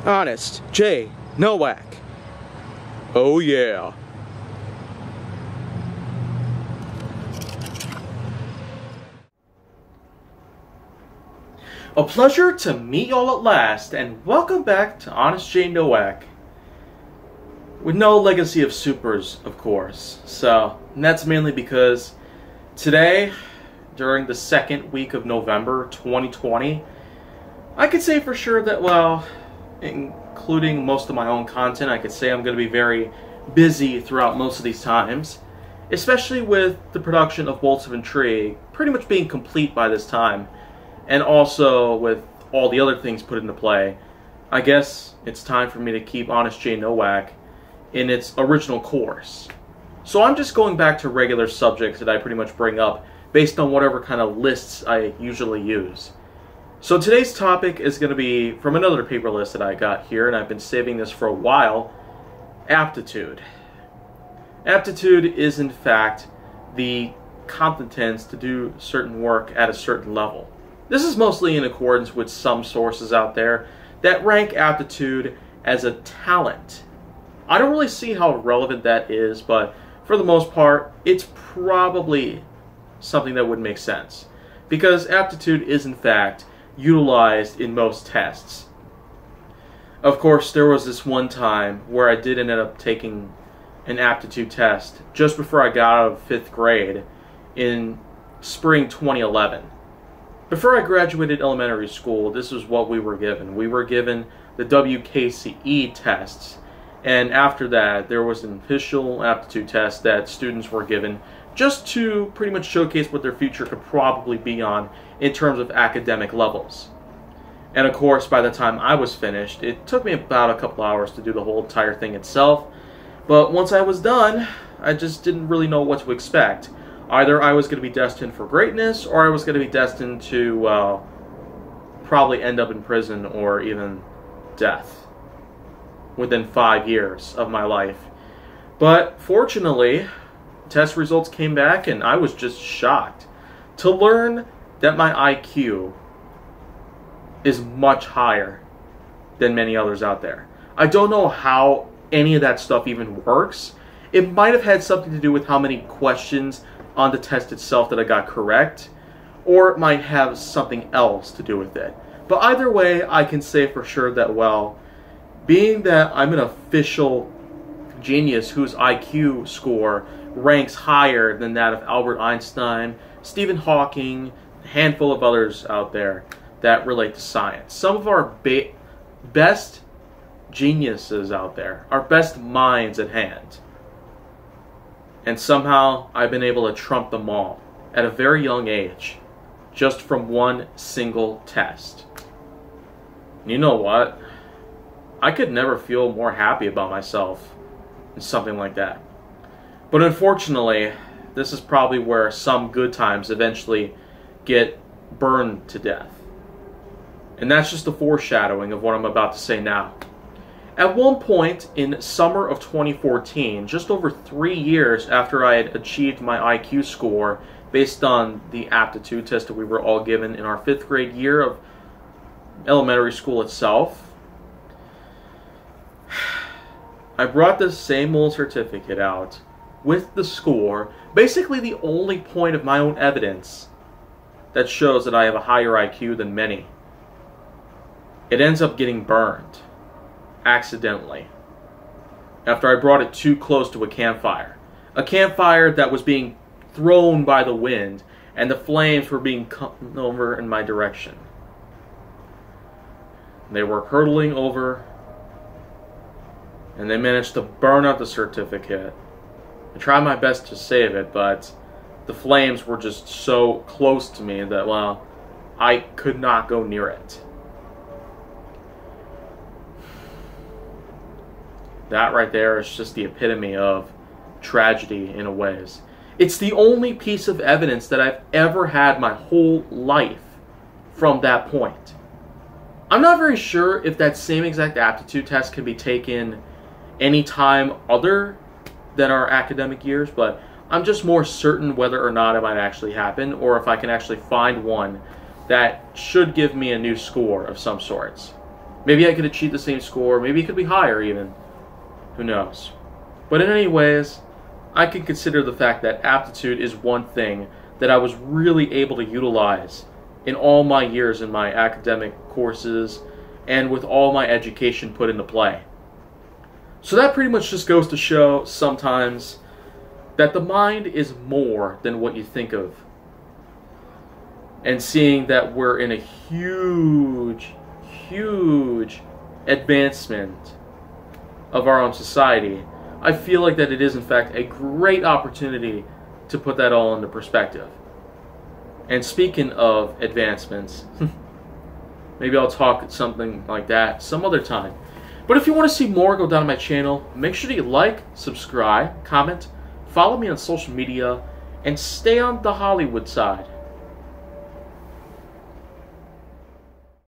Honest J. Nowak. Oh yeah. A pleasure to meet y'all at last, and welcome back to Honest J. Nowak. With no legacy of supers, of course. And that's mainly because today, during the second week of November 2020, I could say for sure that, well, including most of my own content, I could say I'm going to be very busy throughout most of these times, especially with the production of Bolts of Intrigue pretty much being complete by this time, and also with all the other things put into play. I guess it's time for me to keep Honest J. Nowak in its original course. So I'm just going back to regular subjects that I pretty much bring up based on whatever kind of lists I usually use. So today's topic is going to be from another paper list that I got here, and I've been saving this for a while: Aptitude. Aptitude is in fact the competence to do certain work at a certain level. This is mostly in accordance with some sources out there that rank aptitude as a talent. I don't really see how relevant that is, but for the most part, it's probably something that would make sense, because aptitude is in fact utilized in most tests. Of course, there was this one time where I did end up taking an aptitude test just before I got out of 5th grade in spring 2011. Before I graduated elementary school, this is what we were given. We were given the WKCE tests, and after that, there was an official aptitude test that students were given just to pretty much showcase what their future could probably be on in terms of academic levels. And of course, by the time I was finished, it took me about a couple hours to do the whole entire thing itself. But once I was done, I just didn't really know what to expect. Either I was going to be destined for greatness, or I was going to be destined to, well, probably end up in prison or even death within 5 years of my life. But fortunately, test results came back, and I was just shocked to learn that my IQ is much higher than many others out there. I don't know how any of that stuff even works. It might have had something to do with how many questions on the test itself that I got correct, or it might have something else to do with it. But either way, I can say for sure that, well, being that I'm an official genius whose IQ score ranks higher than that of Albert Einstein, Stephen Hawking, a handful of others out there that relate to science. Some of our best geniuses out there, our best minds at hand. And somehow I've been able to trump them all at a very young age, just from one single test. And you know what? I could never feel more happy about myself than something like that. But unfortunately, this is probably where some good times eventually get burned to death. And that's just a foreshadowing of what I'm about to say now. At one point in summer of 2014, just over 3 years after I had achieved my IQ score based on the aptitude test that we were all given in our 5th grade year of elementary school itself, I brought this same old certificate out with the score, basically the only point of my own evidence that shows that I have a higher IQ than many. It ends up getting burned accidentally after I brought it too close to a campfire that was being thrown by the wind, and the flames were being coming over in my direction. They were hurtling over, and they managed to burn out the certificate. I tried my best to save it, but the flames were just so close to me that, well, I could not go near it. That right there is just the epitome of tragedy in a ways. It's the only piece of evidence that I've ever had my whole life from that point. I'm not very sure if that same exact aptitude test can be taken any time other than our academic years, but I'm just more certain whether or not it might actually happen, or if I can actually find one that should give me a new score of some sorts. Maybe I could achieve the same score. Maybe it could be higher even. Who knows? But in any ways, I can consider the fact that aptitude is one thing that I was really able to utilize in all my years in my academic courses and with all my education put into play. So that pretty much just goes to show sometimes that the mind is more than what you think of. And seeing that we're in a huge, huge advancement of our own society, I feel like that it is in fact a great opportunity to put that all into perspective. And speaking of advancements, maybe I'll talk something like that some other time. But if you want to see more, go down to my channel. Make sure that you like, subscribe, comment, follow me on social media, and stay on the Hollywood side.